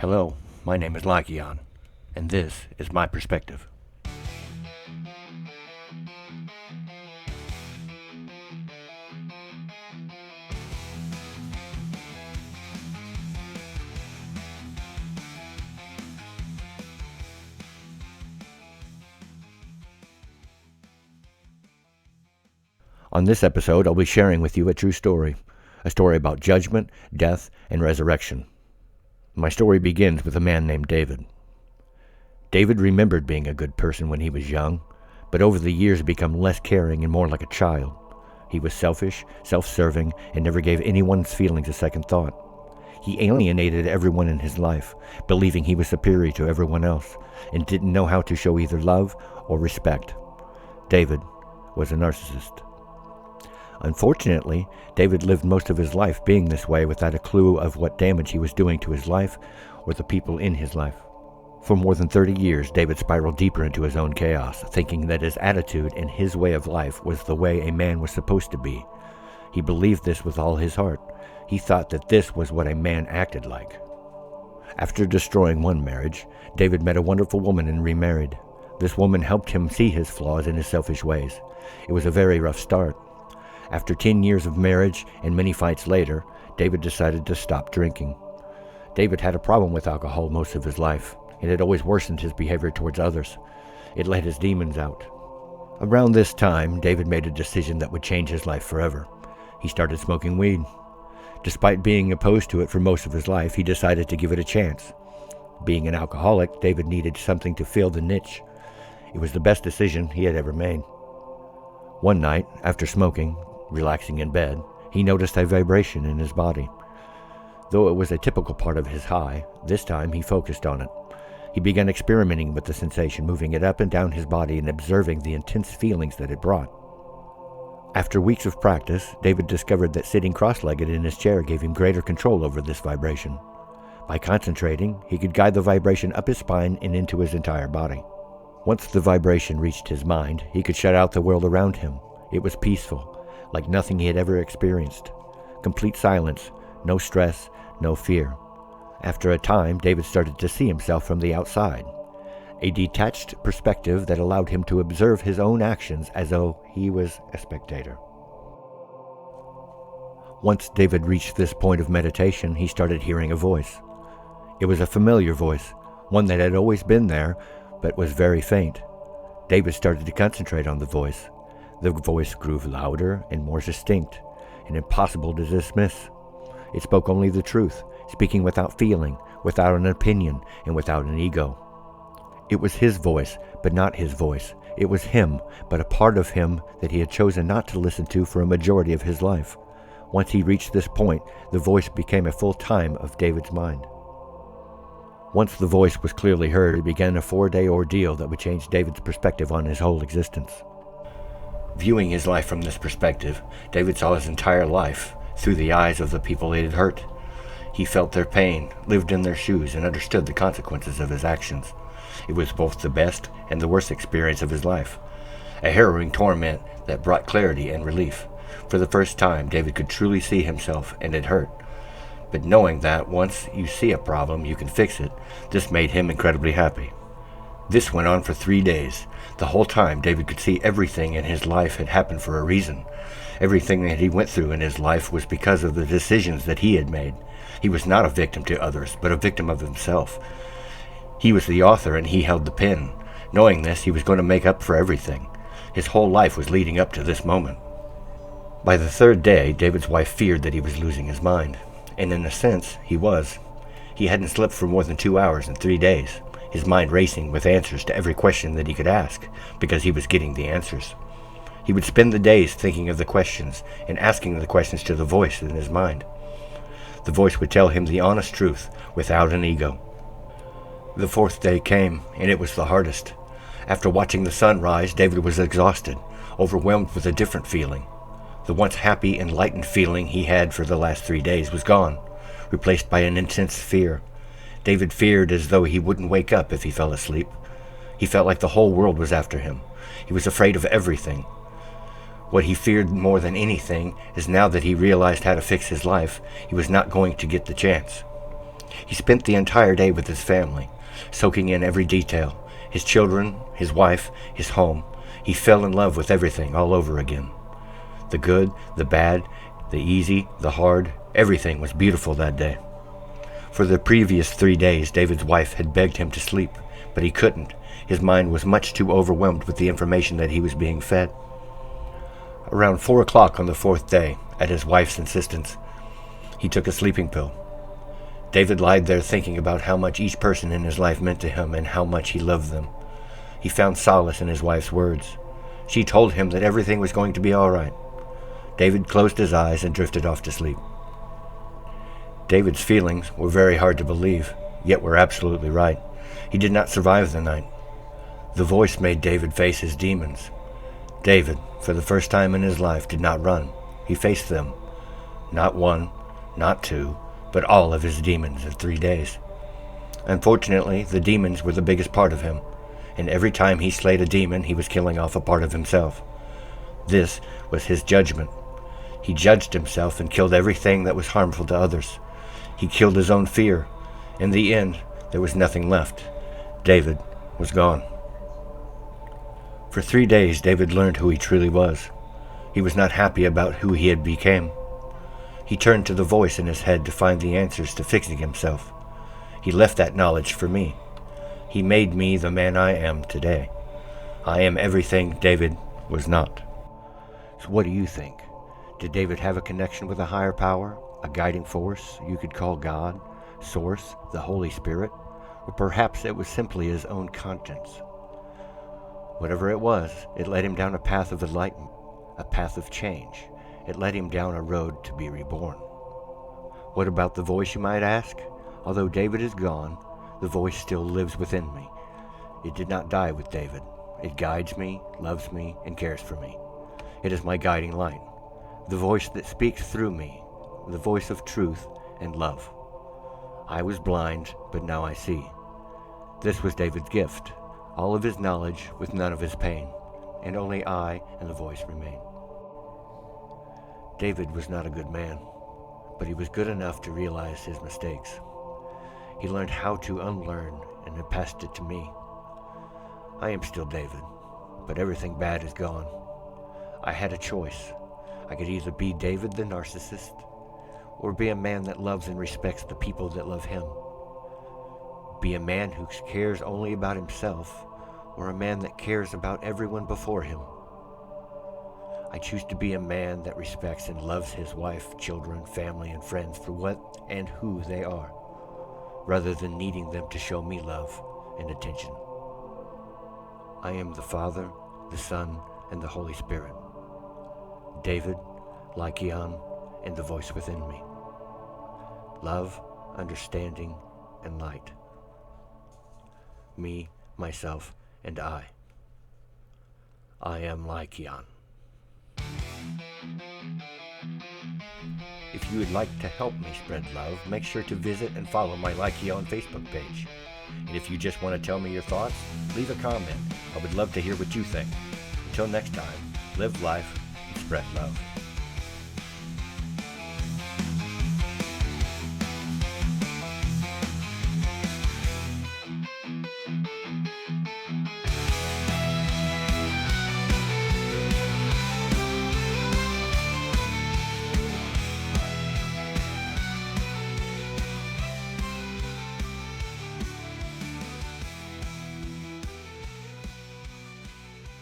Hello, my name is Lycion, and this is my perspective. On this episode, I'll be sharing with you a true story, a story about judgment, death, and resurrection. My story begins with a man named David. David remembered being a good person when he was young, but over the years become less caring and more like a child. He was selfish, self-serving, and never gave anyone's feelings a second thought. He alienated everyone in his life, believing he was superior to everyone else, and didn't know how to show either love or respect. David was a narcissist. Unfortunately, David lived most of his life being this way without a clue of what damage he was doing to his life or the people in his life. For more than 30 years, David spiraled deeper into his own chaos, thinking that his attitude and his way of life was the way a man was supposed to be. He believed this with all his heart. He thought that this was what a man acted like. After destroying one marriage, David met a wonderful woman and remarried. This woman helped him see his flaws and his selfish ways. It was a very rough start. After 10 years of marriage and many fights later, David decided to stop drinking. David had a problem with alcohol most of his life, and it always worsened his behavior towards others. It let his demons out. Around this time, David made a decision that would change his life forever. He started smoking weed. Despite being opposed to it for most of his life, he decided to give it a chance. Being an alcoholic, David needed something to fill the niche. It was the best decision he had ever made. One night, after smoking, relaxing in bed, he noticed a vibration in his body. Though it was a typical part of his high, this time he focused on it. He began experimenting with the sensation, moving it up and down his body and observing the intense feelings that it brought. After weeks of practice, David discovered that sitting cross-legged in his chair gave him greater control over this vibration. By concentrating, he could guide the vibration up his spine and into his entire body. Once the vibration reached his mind, he could shut out the world around him. It was peaceful, like nothing he had ever experienced. Complete silence, no stress, no fear. After a time, David started to see himself from the outside. A detached perspective that allowed him to observe his own actions as though he was a spectator. Once David reached this point of meditation, he started hearing a voice. It was a familiar voice, one that had always been there, but was very faint. David started to concentrate on the voice. The voice grew louder and more distinct, and impossible to dismiss. It spoke only the truth, speaking without feeling, without an opinion, and without an ego. It was his voice, but not his voice. It was him, but a part of him that he had chosen not to listen to for a majority of his life. Once he reached this point, the voice became a full time of David's mind. Once the voice was clearly heard, it began a 4-day ordeal that would change David's perspective on his whole existence. Viewing his life from this perspective, David saw his entire life through the eyes of the people he had hurt. He felt their pain, lived in their shoes, and understood the consequences of his actions. It was both the best and the worst experience of his life, a harrowing torment that brought clarity and relief. For the first time, David could truly see himself and it hurt. But knowing that once you see a problem, you can fix it, this made him incredibly happy. This went on for 3 days. The whole time, David could see everything in his life had happened for a reason. Everything that he went through in his life was because of the decisions that he had made. He was not a victim to others, but a victim of himself. He was the author and he held the pen. Knowing this, he was going to make up for everything. His whole life was leading up to this moment. By the 3rd day, David's wife feared that he was losing his mind. And in a sense, he was. He hadn't slept for more than 2 hours in 3 days, his mind racing with answers to every question that he could ask, because he was getting the answers. He would spend the days thinking of the questions and asking the questions to the voice in his mind. The voice would tell him the honest truth without an ego. The 4th day came, and it was the hardest. After watching the sun rise, David was exhausted, overwhelmed with a different feeling. The once happy, enlightened feeling he had for the last 3 days was gone, replaced by an intense fear. David feared as though he wouldn't wake up if he fell asleep. He felt like the whole world was after him. He was afraid of everything. What he feared more than anything is now that he realized how to fix his life, he was not going to get the chance. He spent the entire day with his family, soaking in every detail. His children, his wife, his home. He fell in love with everything all over again. The good, the bad, the easy, the hard, everything was beautiful that day. For the previous 3 days, David's wife had begged him to sleep, but he couldn't. His mind was much too overwhelmed with the information that he was being fed. Around 4 o'clock on the 4th day, at his wife's insistence, he took a sleeping pill. David lied there thinking about how much each person in his life meant to him and how much he loved them. He found solace in his wife's words. She told him that everything was going to be all right. David closed his eyes and drifted off to sleep. David's feelings were very hard to believe, yet were absolutely right. He did not survive the night. The voice made David face his demons. David, for the first time in his life, did not run. He faced them. Not one, not two, but all of his demons of 3 days. Unfortunately, the demons were the biggest part of him, and every time he slayed a demon, he was killing off a part of himself. This was his judgment. He judged himself and killed everything that was harmful to others. He killed his own fear. In the end, there was nothing left. David was gone. For 3 days, David learned who he truly was. He was not happy about who he had become. He turned to the voice in his head to find the answers to fixing himself. He left that knowledge for me. He made me the man I am today. I am everything David was not. So what do you think? Did David have a connection with a higher power, a guiding force you could call God, Source, the Holy Spirit? Or perhaps it was simply his own conscience. Whatever it was, it led him down a path of enlightenment, a path of change. It led him down a road to be reborn. What about the voice, you might ask? Although David is gone, the voice still lives within me. It did not die with David. It guides me, loves me, and cares for me. It is my guiding light, the voice that speaks through me, the voice of truth and love. I was blind, but now I see. This was David's gift, all of his knowledge with none of his pain, and only I and the voice remain. David was not a good man, but he was good enough to realize his mistakes. He learned how to unlearn and had passed it to me. I am still David, but everything bad is gone. I had a choice. I could either be David the narcissist, or be a man that loves and respects the people that love him. Be a man who cares only about himself, or a man that cares about everyone before him. I choose to be a man that respects and loves his wife, children, family, and friends for what and who they are, rather than needing them to show me love and attention. I am the Father, the Son, and the Holy Spirit. David, Lycaon, and the voice within me. Love, understanding, and light. Me, myself, and I. I am Lycaon. If you would like to help me spread love, make sure to visit and follow my Lycaon Facebook page. And if you just want to tell me your thoughts, leave a comment. I would love to hear what you think. Until next time, live life and spread love.